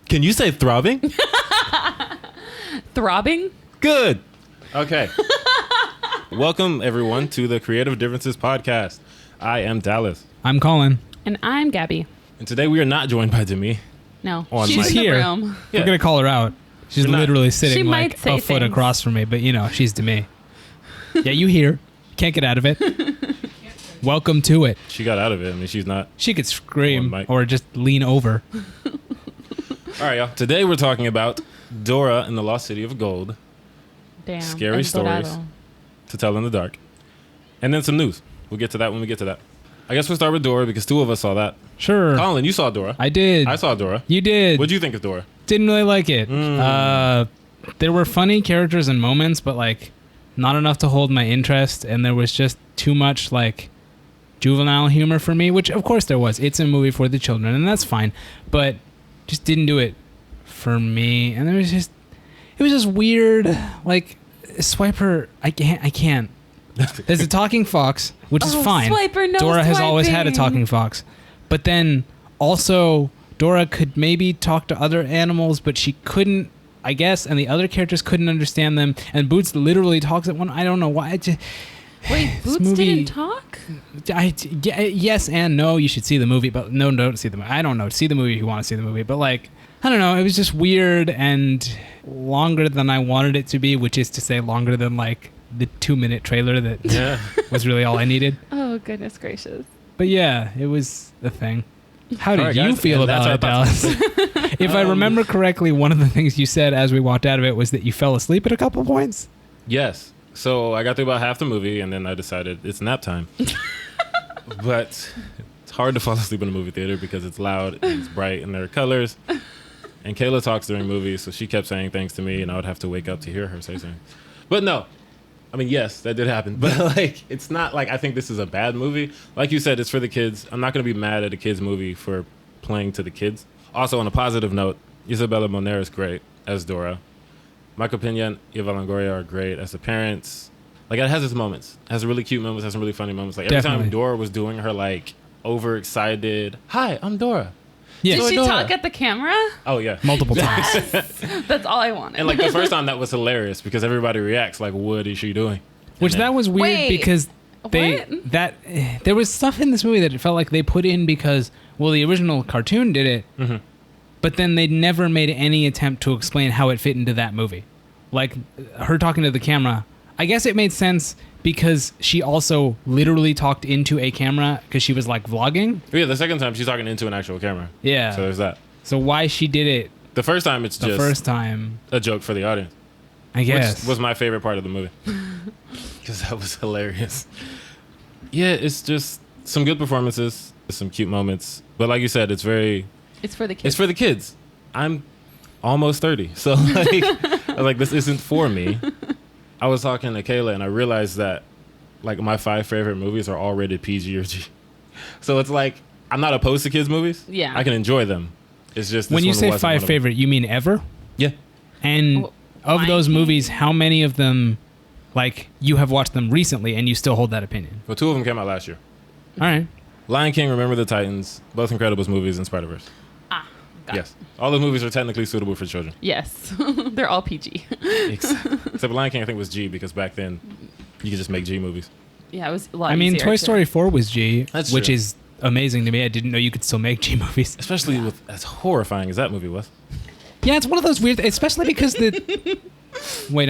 Can you say throbbing? Throbbing? Good. Okay. Welcome, everyone, to the Creative Differences Podcast. I am Dallas. I'm Colin. And I'm Gabby. And today we are not joined by Demi. No, She's in the here. room. We're going to call her out. She's literally sitting She might like say a foot things. across from me, but you know, she's Demi. Yeah, you hear. Can't get out of it. Welcome to it. She got out of it. I mean, she's not. She could On scream mic. or just lean over. All right, y'all. Today we're talking about Dora and the Lost City of Gold. Damn. Scary El stories. Dorado. To tell in the dark. And then some news. We'll get to that when we get to that. I guess we'll start with Dora because two of us saw that. Sure. Colin, you saw Dora. I did. I saw Dora. You did. What'd you think of Dora? Didn't really like it. There were funny characters and moments, but like not enough to hold my interest, and there was just too much like juvenile humor for me, which of course there was. It's a movie for the children, and that's fine, but just didn't do it for me. And it was just weird. Like Swiper, I can't. There's a talking fox, which is fine. Swiper, no Dora has always had a swiping. talking fox, but then also Dora could maybe talk to other animals, but she couldn't, I guess, and the other characters couldn't understand them. And Boots literally talks at one. I don't know why. Wait, Boots didn't talk? Yes and no. You should see the movie, but no, don't see the movie. I don't know. See the movie if you want to see the movie, but like, I don't know. It was just weird and longer than I wanted it to be, which is to say longer than like the 2-minute trailer that was really all I needed. Oh, goodness gracious. But yeah, it was a thing. How did All right, you guys, feel and that's about it, our Dallas? If I remember correctly, one of the things you said as we walked out of it was that you fell asleep at a couple points. Yes. So I got through about half the movie, and then I decided it's nap time. But it's hard to fall asleep in a movie theater because it's loud, and it's bright, and there are colors. And Kayla talks during movies, so she kept saying things to me, and I would have to wake up to hear her say something. But no. I mean, yes, that did happen. But, like, it's not like I think this is a bad movie. Like you said, it's for the kids. I'm not going to be mad at a kid's movie for playing to the kids. Also, on a positive note, Isabella Moner is great as Dora. Michael Pena and Eva Longoria are great as the parents. Like, it has its moments. It has really cute moments. It has some really funny moments. Like, every Definitely. time Dora was doing her, like, overexcited, "Hi, I'm Dora." Yeah. Did she Dora. talk at the camera? Oh, yeah. Multiple times. That's all I wanted. And, like, the first time that was hilarious because everybody reacts like, what is she doing? Which And then- that was weird Wait, because there was stuff in this movie that it felt like they put in because, well, the original cartoon did it, but then they never made any attempt to explain how it fit into that movie. Like her talking to the camera, I guess it made sense because she also literally talked into a camera because she was like vlogging. Yeah, the second time she's talking into an actual camera. Yeah. So there's that. So why she did it The first time it's the just first time, a joke for the audience, I guess. which was my favorite part of the movie because that was hilarious. Yeah, it's just some good performances, some cute moments, but like you said, it's for the kids. It's for the kids. I'm almost 30, so like, I was like, this isn't for me. I was talking to Kayla and I realized that like my 5 favorite movies are all rated PG or G. So it's like I'm not opposed to kids movies. Yeah. I can enjoy them. It's just this When you one say wasn't one 5 of them. favorite, you mean ever? Yeah. And Well, of Lion those King. movies, how many of them, like, you have watched them recently and you still hold that opinion? Well, 2 of them came out last year. All right. Lion King, Remember the Titans, both Incredibles movies, and Spider-Verse. Got Yes. All the movies are technically suitable for children. Yes. They're all PG. Except Lion King, I think, was G because back then you could just make G movies. Yeah, it was a lot I mean, easier Toy to- Story 4 was G, That's which true. is amazing to me. I didn't know you could still make G movies. Especially with as horrifying as that movie was. Yeah, it's one of those weird, especially because wait,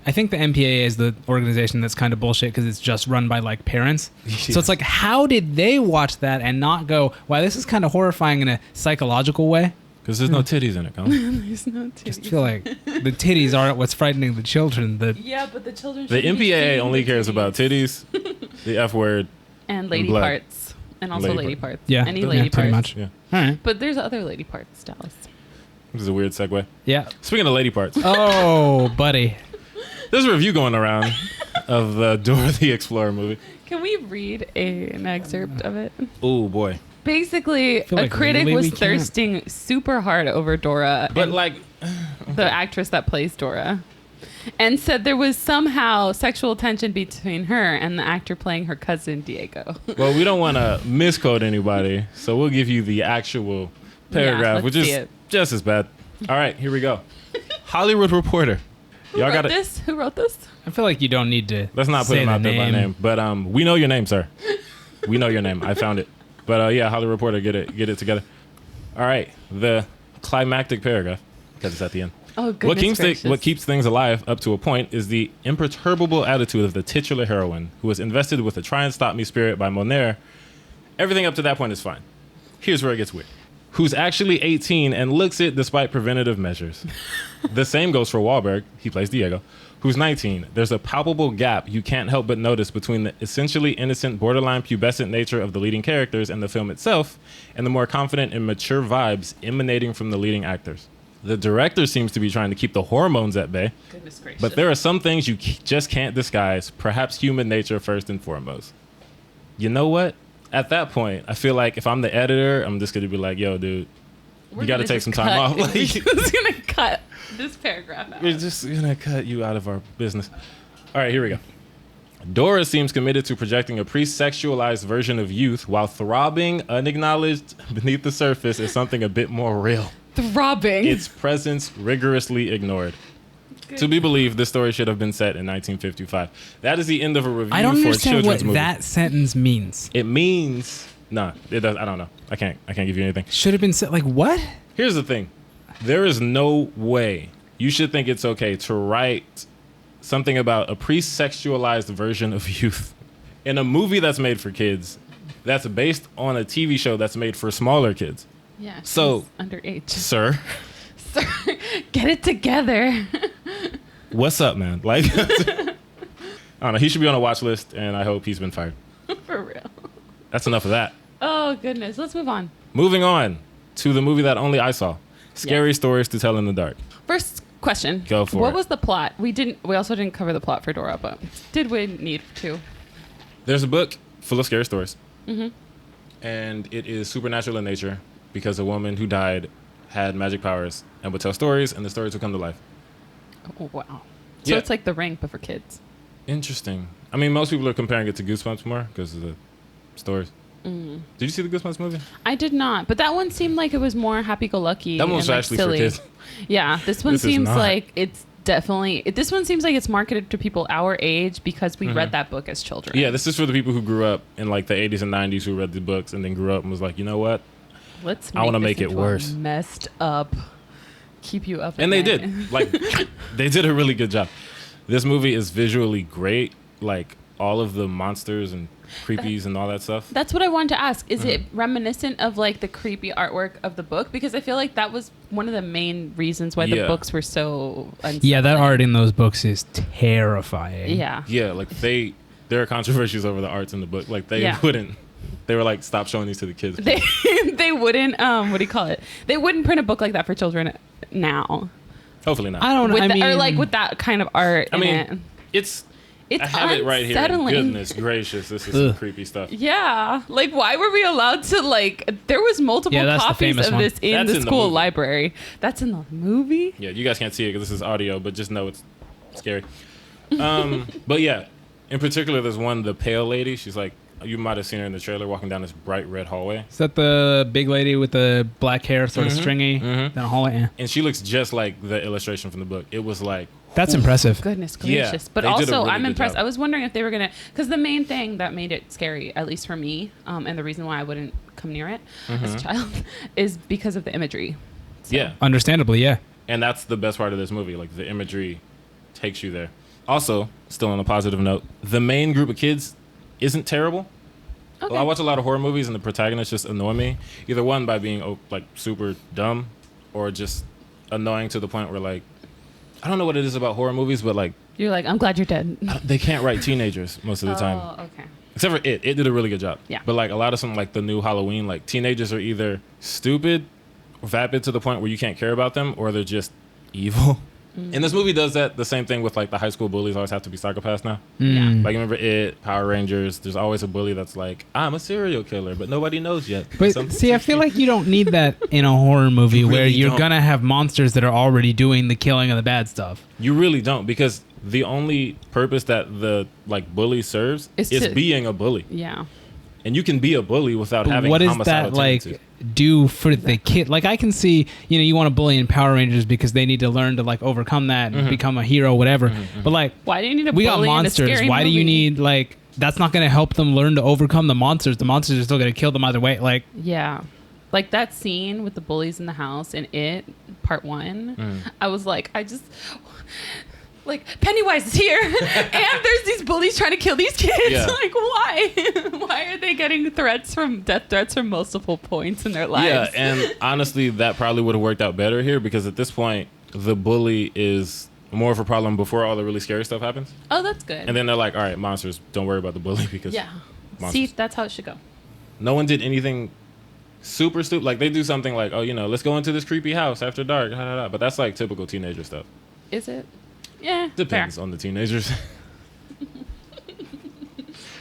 I think the MPAA is the organization that's kind of bullshit because it's just run by like parents. So it's like, how did they watch that and not go, wow, this is kind of horrifying in a psychological way? Because there's no titties in it, Colin. There's no titties. Just feel like the titties aren't what's frightening the children. Yeah, but the children The shouldn't be MPAA seeing only the cares about titties, the F word. and lady blood. parts. And also Lady lady part. parts. Yeah, Any yeah, lady pretty parts. much. Yeah. All right. But there's other lady parts, Dallas. This is a weird segue. Yeah. Speaking of lady parts, Oh, buddy. there's a review going around of the Dora the Explorer movie. Can we read an excerpt of it? Oh, boy. Basically, feel a like critic legally was we can't. thirsting super hard over Dora, But, and like, the actress that plays Dora, and said there was somehow sexual tension between her and the actor playing her cousin Diego. well, we don't want to misquote anybody, so we'll give you the actual paragraph, let's which see is it. Just as bad. All right, here we go. Hollywood Reporter. Who wrote this? Who wrote this? I feel like you don't need to. Let's not put him out there by name. But we know your name, sir. We know your name. I found it. But yeah, Hollywood Reporter, get it together. All right, the climactic paragraph, because it's at the end. Oh, goodness What keeps things alive up to a point is the imperturbable attitude of the titular heroine, who is invested with a try and stop me spirit by Moner. Everything up to that point is fine. Here's where it gets weird. Who's actually 18 and looks it despite preventative measures. The same goes for Wahlberg, he plays Diego, who's 19. There's a palpable gap you can't help but notice between the essentially innocent, borderline pubescent nature of the leading characters and the film itself, and the more confident and mature vibes emanating from the leading actors. The director seems to be trying to keep the hormones at bay, Goodness gracious. but there are some things you just can't disguise, perhaps human nature first and foremost. You know what? At that point, I feel like if I'm the editor, I'm just going to be like, yo, dude, you got to take some time off. We're just going to cut this paragraph out. We're just going to cut you out of our business. All right, here we go. Dora seems committed to projecting a pre-sexualized version of youth while throbbing, unacknowledged beneath the surface is something a bit more real. Throbbing. Its presence rigorously ignored. Good. To be believed, this story should have been set in 1955. That is the end of a review for a children's movie. I don't understand what that sentence means. It means it does. I don't know. I can't give you anything. Should have been set like what? Here's the thing. There is no way you should think it's okay to write something about a pre-sexualized version of youth in a movie that's made for kids, that's based on a TV show that's made for smaller kids. Yeah. So underage. Sir, get it together. What's up, man? Like, I don't know. He should be on a watch list, and I hope he's been fired. For real. That's enough of that. Oh, goodness. Let's move on. Moving on to the movie that only I saw. Scary Stories to Tell in the Dark. First question. Go for it. What was the plot? We also didn't cover the plot for Dora, but did we need to? There's a book full of scary stories. Mm-hmm. And it is supernatural in nature because a woman who died had magic powers and would tell stories, and the stories would come to life. Oh, wow. So it's like The Ring, but for kids. Interesting. I mean, most people are comparing it to Goosebumps more because of the stories. Mm. Did you see the Goosebumps movie? I did not, but that one seemed like it was more happy-go-lucky. That one was actually silly. for kids. Yeah, this one seems like it's definitely... This one seems like it's marketed to people our age because we read that book as children. Yeah, this is for the people who grew up in like the 80s and 90s who read the books and then grew up and was like, you know what? I want to make it worse. Messed up. Keep you up. And they did. Like, they did a really good job. This movie is visually great. Like, all of the monsters and creepies and all that stuff. That's what I wanted to ask. Is it reminiscent of like the creepy artwork of the book? Because I feel like that was one of the main reasons why the books were so unsettling. Yeah, that art in those books is terrifying. Yeah. Yeah, like there are controversies over the arts in the book. Like they wouldn't. They were like, stop showing these to the kids. They wouldn't, what do you call it? They wouldn't print a book like that for children now. Hopefully not. I don't know. Or like with that kind of art. I mean, it's I have it right here. Goodness gracious, this is some creepy stuff. Yeah. Like, why were we allowed to, like, there was multiple copies of this in the school library. That's in the movie? Yeah, you guys can't see it because this is audio, but just know it's scary. But yeah, in particular, there's one, the pale lady. She's like, you might have seen her in the trailer walking down this bright red hallway. Is that the big lady with the black hair, sort of stringy, down the hallway? Yeah. And she looks just like the illustration from the book. It was like... That's impressive. Goodness gracious. But also, really I'm impressed. Job. I was wondering if they were going to... Because the main thing that made it scary, at least for me, and the reason why I wouldn't come near it as a child, is because of the imagery. So. Yeah. Understandably, yeah. And that's the best part of this movie. Like, the imagery takes you there. Also, still on a positive note, the main group of kids isn't terrible. Okay. Well, I watch a lot of horror movies and the protagonists just annoy me. Either one, by being like super dumb, or just annoying to the point where like, I don't know what it is about horror movies, but like... You're like, I'm glad you're dead. They can't write teenagers most of the time. Oh, okay. Except for It. It did a really good job. Yeah. But like a lot of some like the new Halloween, like teenagers are either stupid or vapid to the point where you can't care about them, or they're just evil. And this movie does that, the same thing with like the high school bullies always have to be psychopaths now. Yeah. Like, remember It, Power Rangers, there's always a bully that's like, I'm a serial killer, but nobody knows yet. But see, I feel like you don't need that in a horror movie you where you're going to have monsters that are already doing the killing of the bad stuff. You really don't, because the only purpose that the like bully serves is being a bully. Yeah. And you can be a bully without having what is homicidal that like tendencies. do for the kid. Like I can see, you want to bully in Power Rangers because they need to learn to like overcome that and become a hero, whatever. But like, why do you need a we bully got monsters? In a scary Why movie? do you need like? That's not going to help them learn to overcome the monsters. The monsters are still going to kill them either way. Like, yeah. Like that scene with the bullies in the house in It, Part 1, I was like, like, Pennywise is here, and there's these bullies trying to kill these kids. Yeah. Like, why? Why are they getting death threats from multiple points in their lives? Yeah, and honestly, that probably would have worked out better here because at this point, the bully is more of a problem before all the really scary stuff happens. Oh, that's good. And then they're like, all right, monsters, don't worry about the bully because monsters. See, that's how it should go. No one did anything super stupid. Like, they do something like, oh, let's go into this creepy house after dark. But that's like typical teenager stuff. Is it? Yeah. Depends on the teenagers.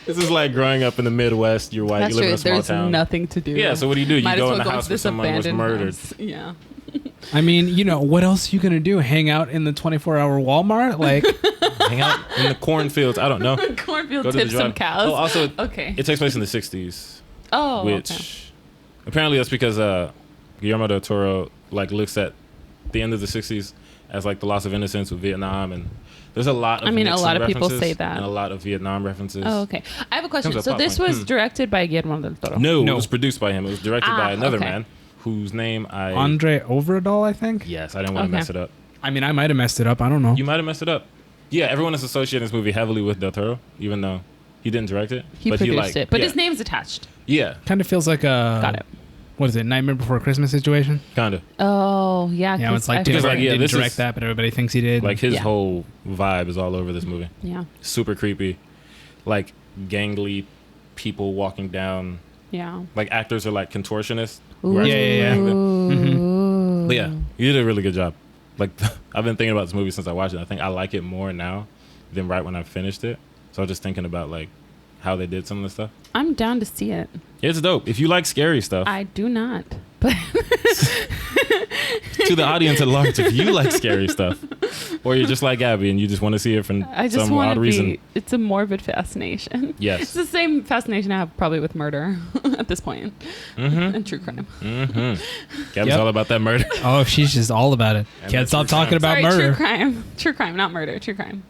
This is like growing up in the Midwest. You're white. That's you live true. in a small There's town. nothing to do. Yeah, so what do? You Might go as in well the go house to where this someone was abandoned murdered. house. Yeah. I mean, what else are you going to do? Hang out in the 24-hour Walmart? Like, hang out in the cornfields. I don't know. Cornfield, tip some cows. Oh, also, okay. It takes place in the 60s. Oh, which apparently that's because Guillermo del Toro like looks at the end of the 60s as like the loss of innocence with Vietnam, and there's a lot of a lot of people say that, and a lot of Vietnam references. Oh, okay. I have a question. So this was directed by Guillermo del Toro? No, it was produced by him. It was directed by another man whose name Andre Overdahl, I think. Yes, I didn't want to mess it up. I mean, I might have messed it up. I don't know. You might have messed it up. Yeah, everyone is associating this movie heavily with Del Toro, even though he didn't direct it. He produced it, but his name's attached. Yeah. Kind of feels like a... Got it. What is it? Nightmare Before Christmas situation? Kind of. Oh, yeah. Yeah, it's like, didn't direct that, but everybody thinks he did. Like his whole vibe is all over this movie. Yeah. Super creepy. Like gangly people walking down. Yeah. Like actors are like contortionists. Yeah. Mm-hmm. But yeah, you did a really good job. Like I've been thinking about this movie since I watched it. I think I like it more now than right when I finished it. So I was just thinking about like how they did some of the stuff. I'm down to see it. It's dope. If you like scary stuff. I do not. But to the audience at large, if you like scary stuff, or you're just like Abby and you just want to see it for some odd reason. It's a morbid fascination. Yes. It's the same fascination I have probably with murder at this point. And true crime. Gabby's all about that murder. Oh, she's just all about it. Can't stop talking about murder. True crime. True crime, not murder. True crime.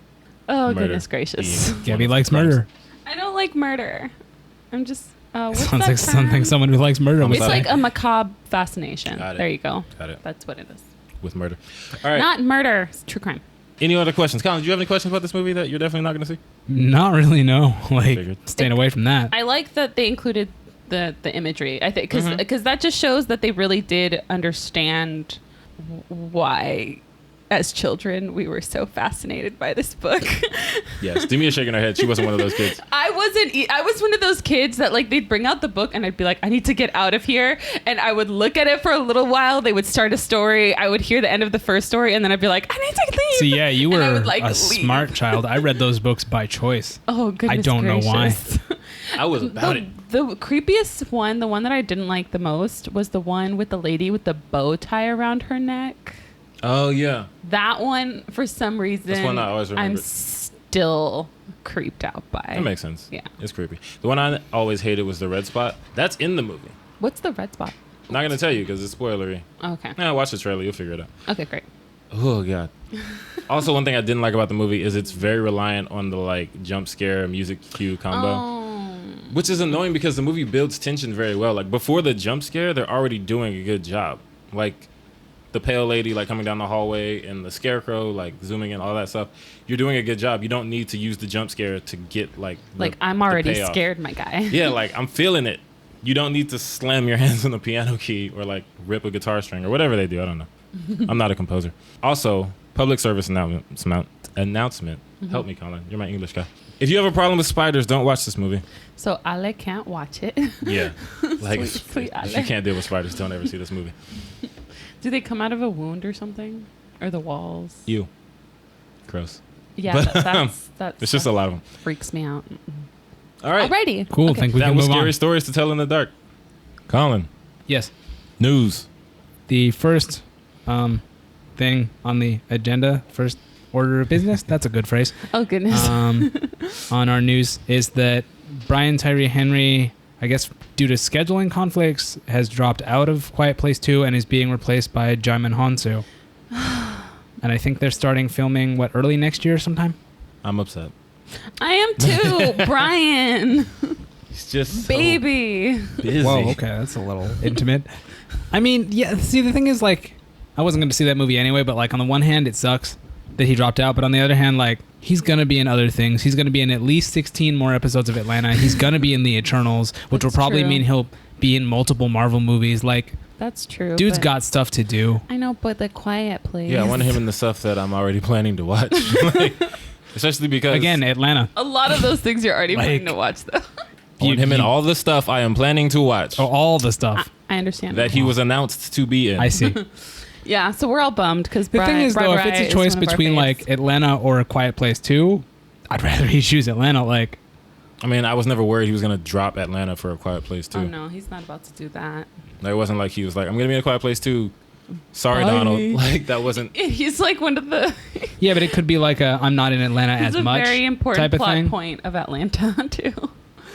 Oh, murder. Goodness gracious. Gabby likes murder. I don't like murder. I'm just... what's Sounds that like something someone who likes murder would It's say. like a macabre fascination. There you go. Got it. That's what it is. With murder. All right. Not murder. It's true crime. Any other questions? Colin, do you have any questions about this movie that you're definitely not going to see? Not really, no. Like, staying away from that. I like that they included the imagery. I think because that just shows that they really did understand why, as children, we were so fascinated by this book. Yes, Demi is shaking her head. She wasn't one of those kids. I wasn't. I was one of those kids that like they'd bring out the book and I'd be like, I need to get out of here, and I would look at it for a little while. They would start a story. I would hear the end of the first story, and then I'd be like, I need to leave. So yeah, you were leave. smart child. I read those books by choice. Oh goodness I don't know why. I was about it. The creepiest one, the one that I didn't like the most, was the one with the lady with the bow tie around her neck. Oh yeah. That one, for some reason, that's one I always remember. I'm still creeped out by. That makes sense. Yeah, it's creepy. The one I always hated was the red spot. That's in the movie. What's the red spot? Not gonna tell you because it's spoilery. Okay. Nah, watch the trailer. You'll figure it out. Okay, great. Oh god. Also, one thing I didn't like about the movie is it's very reliant on the like jump scare music cue combo, which is annoying because the movie builds tension very well. Like before the jump scare, they're already doing a good job. Like the pale lady like coming down the hallway and the scarecrow like zooming in, all that stuff. You're doing a good job. You don't need to use the jump scare to get like I'm already scared, my guy. Yeah, like I'm feeling it. You don't need to slam your hands on the piano key or like rip a guitar string or whatever they do. I don't know. I'm not a composer. Also, public service announcement. Help me, Colin. You're my English guy. If you have a problem with spiders, don't watch this movie. So Ale can't watch it. Yeah. Like sweet if you can't deal with spiders, don't ever see this movie. Do they come out of a wound or something? Or the walls? Ew. Gross. Yeah, but, that's it's just a lot of them. Freaks me out. All right. Alrighty. Cool. Okay. Think we that can was move scary on. stories to tell in the dark. Colin. Yes. News. The first thing on the agenda, first order of business, that's a good phrase. Oh, goodness. On our news is that Bryan Tyree Henry, I guess due to scheduling conflicts, has dropped out of Quiet Place 2 and is being replaced by Djimon Hounsou. And I think they're starting filming, early next year sometime? I'm upset. I am too, Brian. He's just baby. so busy. Whoa, okay, that's a little intimate. I mean, yeah, see, the thing is, like, I wasn't going to see that movie anyway, but, like, on the one hand, it sucks that he dropped out, but on the other hand, like, he's going to be in other things. He's going to be in at least 16 more episodes of Atlanta. He's going to be in the Eternals, which will probably mean he'll be in multiple Marvel movies. Like, that's true. Dude's got stuff to do. I know, but The Quiet Place. Yeah, I want him in the stuff that I'm already planning to watch. Like, especially because... Again, Atlanta. A lot of those things you're already planning to watch, though. I want him in all the stuff I am planning to watch. Oh, all the stuff. I understand. That he was announced to be in. I see. Yeah, so we're all bummed because the thing is, though, if it's a choice between like Atlanta or A Quiet Place 2, I'd rather he choose Atlanta. Like, I mean, I was never worried he was gonna drop Atlanta for A Quiet Place 2. Oh no, he's not about to do that. It wasn't like he was like, I'm gonna be in A Quiet Place 2. Sorry, Bye. Donald. Like, that wasn't. He's like one of the. Yeah, but it could be like I'm not in Atlanta as much. It's a very important type of plot thing. point of Atlanta too.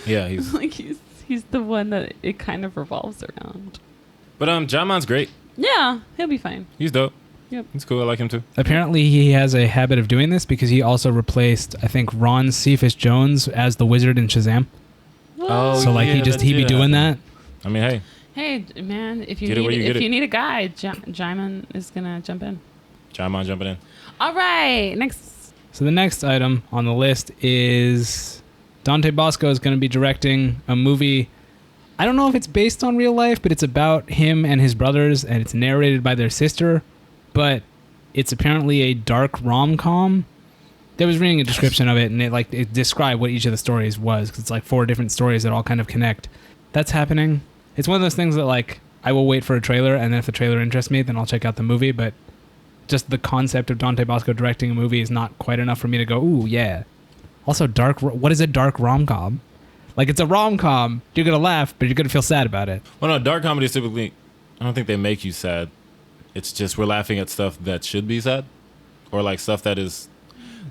Yeah, he's like he's the one that it kind of revolves around. But Djimon's great. Yeah, he'll be fine. He's dope. Yep. He's cool. I like him too. Apparently, he has a habit of doing this because he also replaced, I think, Ron Cephas Jones as the wizard in Shazam. Oh, so like yeah, he'd be doing that. I mean, hey man, if you Get it where you get it. need a guy, Djimon is gonna jump in. Djimon jumping in. All right, next. So the next item on the list is Dante Basco is going to be directing a movie. I don't know if it's based on real life, but it's about him and his brothers, and it's narrated by their sister. But it's apparently a dark rom-com. I was reading a description of it, and it described what each of the stories was, because it's like 4 different stories that all kind of connect. That's happening. It's one of those things that like I will wait for a trailer, and then if the trailer interests me, then I'll check out the movie. But just the concept of Dante Basco directing a movie is not quite enough for me to go, ooh, yeah. Also, what is a dark rom-com? Like, it's a rom-com. You're going to laugh, but you're going to feel sad about it. Well, no, dark comedies typically, I don't think they make you sad. It's just we're laughing at stuff that should be sad, or like stuff that is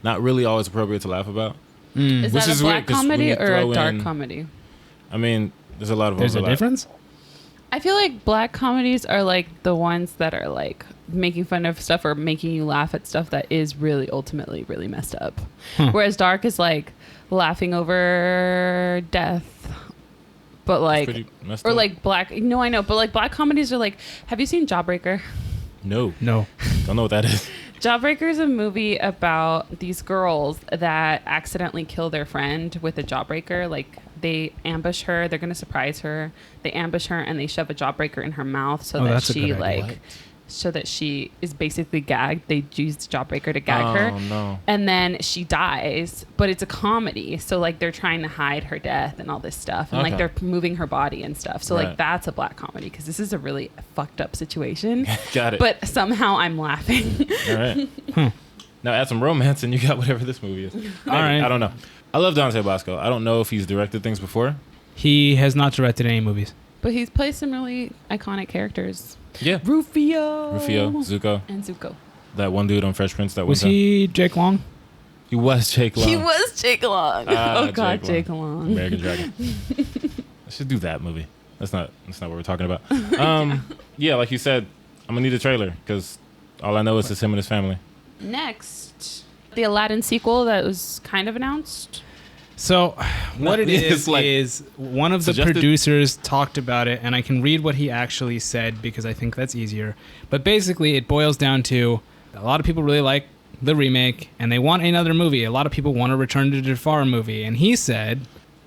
not really always appropriate to laugh about. Is Which that is a black weird, 'cause comedy when you or a throw dark in- comedy? I mean, there's a lot of There's a overlap. difference? I feel like black comedies are like the ones that are like making fun of stuff or making you laugh at stuff that is really ultimately really messed up. Whereas dark is like laughing over death. But like, Pretty messed or up. like black, no, I know, but like black comedies are like, have you seen Jawbreaker? No, No. don't know what that is. Jawbreaker is a movie about these girls that accidentally kill their friend with a jawbreaker. Like they ambush her, they're gonna surprise her. They ambush her and they shove a jawbreaker in her mouth so that that's a she good idea. like, so that she is basically gagged. They use the jawbreaker to gag her. Oh, no. And then she dies, but it's a comedy. So like they're trying to hide her death and all this stuff. And like Okay. they're moving her body and stuff. So Right. like that's a black comedy because this is a really fucked up situation. Got it. But somehow I'm laughing. All right. Now add some romance and you got whatever this movie is. All right. I don't know. I love Dante Basco. I don't know if he's directed things before. He has not directed any movies. But he's played some really iconic characters. Yeah. Rufio. Zuko. And Zuko. That one dude on Fresh Prince that Was one time. he Jake Long? He was Jake Long. He was Jake Long. Ah, oh God, Jake Jake Long. American Dragon. I should do that movie. That's not what we're talking about. Yeah, like you said, I'm gonna need a trailer because all I know is it's him and his family. Next, the Aladdin sequel that was kind of announced. So what it It's is like is one of the suggested- producers talked about it, and I can read what he actually said because I think that's easier. But basically, it boils down to a lot of people really like the remake, and they want another movie. A lot of people want a Return to Jafar movie, and he said,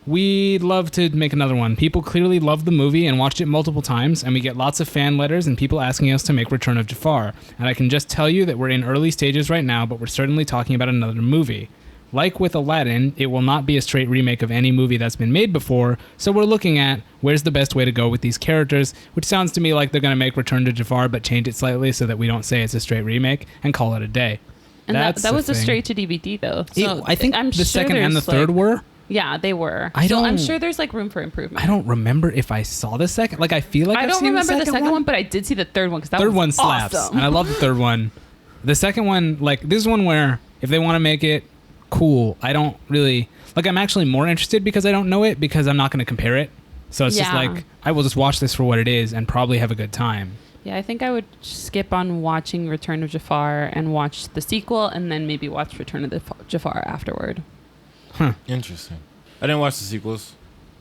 we'd love to make another one. People clearly love the movie and watched it multiple times, and we get lots of fan letters and people asking us to make Return of Jafar. And I can just tell you that we're in early stages right now, but we're certainly talking about another movie. Like with Aladdin, it will not be a straight remake of any movie that's been made before, so we're looking at where's the best way to go with these characters, which sounds to me like they're going to make Return to Jafar but change it slightly so that we don't say it's a straight remake and call it a day. And That's that the was a thing. straight to DVD though. So I think I'm the sure second and the there's, third like- were. Yeah, they were. I So I'm don't- sure there's like room for improvement. I don't remember if I saw the second. Like, I feel like I I've don't seen remember the second one, but I did see the third one because that third was one slaps, awesome. and I love the third one. The second one, like, this is one where if they want to make it cool, I don't really like. I'm actually more interested because I don't know it because I'm not going to compare it. So it's just like, I will just watch this for what it is and probably have a good time. Yeah, I think I would skip on watching Return of Jafar and watch the sequel and then maybe watch Return of the Jafar afterward. Interesting. I didn't watch the sequels.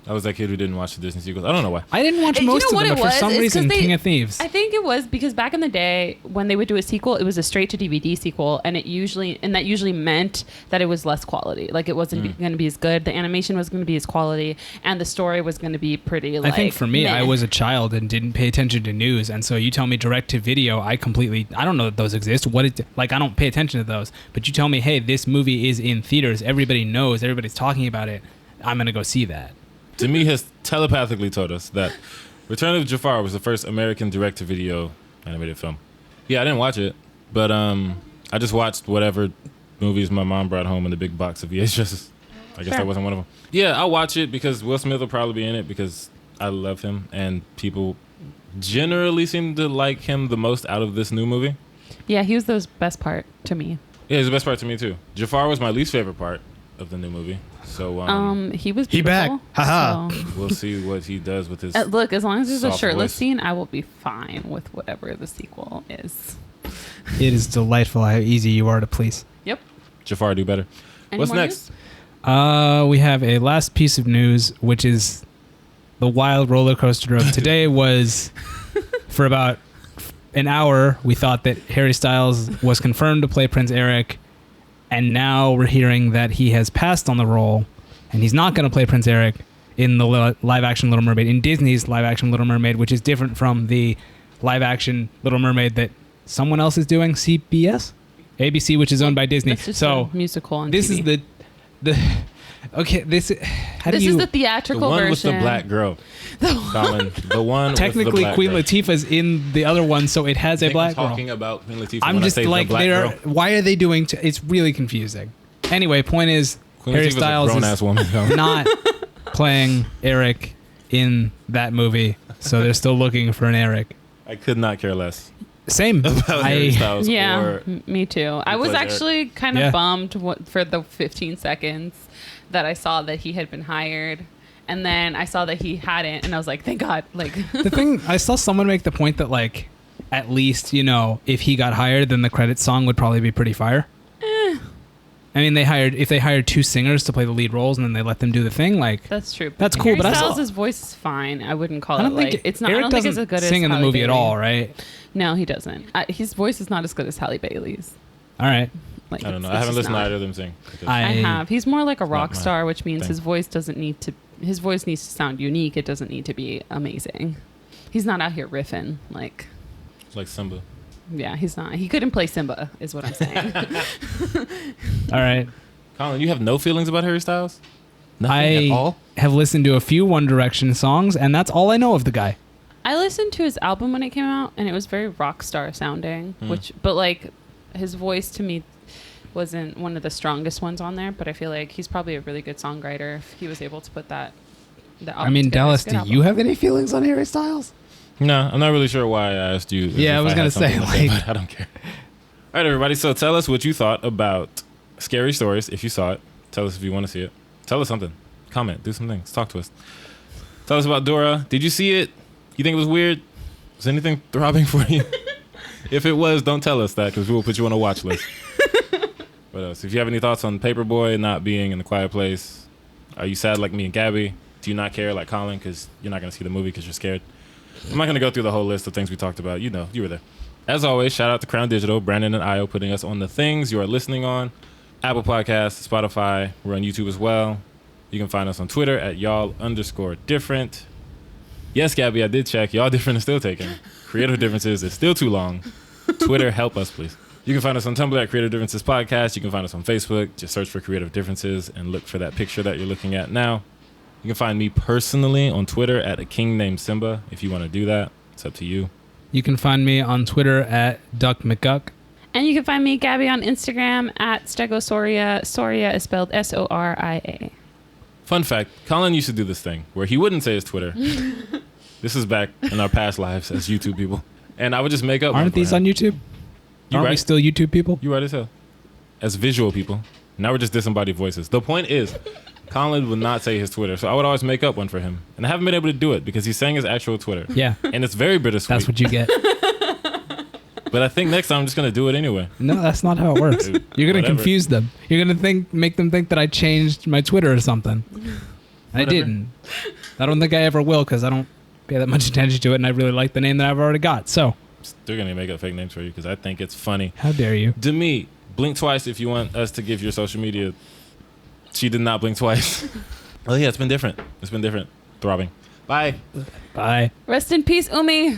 I was that kid who didn't watch the Disney sequels. I don't know why. I didn't watch most of them, but for some reason, King of Thieves. I think it was because back in the day, when they would do a sequel, it was a straight to DVD sequel, and that usually meant that it was less quality. Like it wasn't going to be as good. The animation was going to be as quality, and the story was going to be pretty. I think for me, I was a child and didn't pay attention to news, and so you tell me direct to video, I don't know that those exist. I don't pay attention to those. But you tell me, hey, this movie is in theaters. Everybody knows. Everybody's talking about it. I'm going to go see that. To me, has telepathically told us that Return of Jafar was the first American direct-to-video animated film. Yeah, I didn't watch it, but I just watched whatever movies my mom brought home in the big box of VHS. I guess that wasn't one of them. Yeah, I'll watch it because Will Smith will probably be in it because I love him, and people generally seem to like him the most out of this new movie. Yeah, he was the best part to me. Yeah, he's the best part to me, too. Jafar was my least favorite part of the new movie. So he was beautiful. He back. Haha. So. We'll see what he does with his look, as long as there's a shirtless voice. Scene, I will be fine with whatever the sequel is. It is delightful how easy you are to please. Yep. Jafar, do better. Any What's more next? news? We have a last piece of news, which is the wild roller coaster of today was for about an hour, we thought that Harry Styles was confirmed to play Prince Eric. And now we're hearing that he has passed on the role, and he's not going to play Prince Eric in the live-action Little Mermaid, in Disney's live-action Little Mermaid, which is different from the live-action Little Mermaid that someone else is doing, CBS? ABC, which is owned by Disney. That's just so a musical on this TV. is the okay. This is the theatrical The one version. with the black girl. Colin, the one technically with the black Queen girl. Latifah's in the other one, so it has a black girl. I'm talking about Queen Latifah. I'm when just I say like, the black girl. why are they doing? It's really confusing. Anyway, point is, Queen Harry Latifah's Styles a grown is ass woman. Colin. not playing Eric in that movie, so they're still looking for an Eric. I could not care less Same. about Harry Styles. Yeah, or me too. I was plays Eric. actually kind of bummed for the 15 seconds that I saw that he had been hired. And then I saw that he hadn't, and I was like, thank God. Like The thing, I saw someone make the point that, like, at least, if he got hired, then the credits song would probably be pretty fire. I mean, if they hired two singers to play the lead roles and then they let them do the thing, like, that's true. That's cool, but I saw- Styles' voice is fine. I wouldn't call I don't it think like it's not. Eric I don't think doesn't it's as good sing as in the Halle movie at Bailey. all, right? No, he doesn't. His voice is not as good as Halle Bailey's. All right. Like I don't know. it's I haven't just listened to not. either of them sing. because- I I have. He's more like a not rock my star, which means thing. his voice doesn't need to. His voice needs to sound unique. It doesn't need to be amazing. He's not out here riffing like. It's like Simba. Yeah, he's not. He couldn't play Simba, is what I'm saying. All right. Colin, you have no feelings about Harry Styles? Nothing I at all? have listened to a few One Direction songs, and that's all I know of the guy. I listened to his album when it came out, and it was very rock star sounding. But like, his voice to me wasn't one of the strongest ones on there. But I feel like he's probably a really good songwriter if he was able to put that. The album I mean, together. Dallas, It's a good do you album. have any feelings on Harry Styles? No, I'm not really sure why I asked you. Yeah, I was going gonna to say, like- but I don't care. All right, everybody. So tell us what you thought about Scary Stories, if you saw it. Tell us if you want to see it. Tell us something. Comment. Do some things. Talk to us. Tell us about Dora. Did you see it? You think it was weird? Was anything throbbing for you? If it was, don't tell us that because we will put you on a watch list. What else? If you have any thoughts on Paperboy not being in The Quiet Place, are you sad like me and Gabby? Do you not care like Colin because you're not going to see the movie because you're scared? I'm not going to go through the whole list of things we talked about. You were there. As always, shout out to Crown Digital, Brandon and Io putting us on the things you are listening on. Apple Podcasts, Spotify. We're on YouTube as well. You can find us on Twitter at y'all_different. Yes, Gabby, I did check. Y'all different is still taken. Creative Differences is still too long. Twitter, help us, please. You can find us on Tumblr at Creative Differences Podcast. You can find us on Facebook. Just search for Creative Differences and look for that picture that you're looking at now. You can find me personally on Twitter at a king named Simba. If you want to do that, it's up to you. You can find me on Twitter at Duck McGuck. And you can find me, Gabby, on Instagram at Stegosoria. Soria is spelled Soria. Fun fact, Colin used to do this thing where he wouldn't say his Twitter. This is back in our past lives as YouTube people. And I would just make up one Aren't for these him. on YouTube? Aren't we right. still YouTube people? You right as hell. As visual people. Now we're just disembodied voices. The point is, Colin would not say his Twitter, so I would always make up one for him. And I haven't been able to do it because he's saying his actual Twitter. Yeah. And it's very bittersweet. That's what you get. But I think next time I'm just going to do it anyway. No, that's not how it works. Dude, You're going to whatever. confuse them. You're going to make them think that I changed my Twitter or something. I didn't. I don't think I ever will because I don't pay that much attention to it, and I really like the name that I've already got. So They're going to make up fake names for you because I think it's funny. how dare you? Demi, blink twice if you want us to give your social media. She did not blink twice. Oh, yeah, it's been different. It's been different. Throbbing. Bye. Bye. Rest in peace, Umi.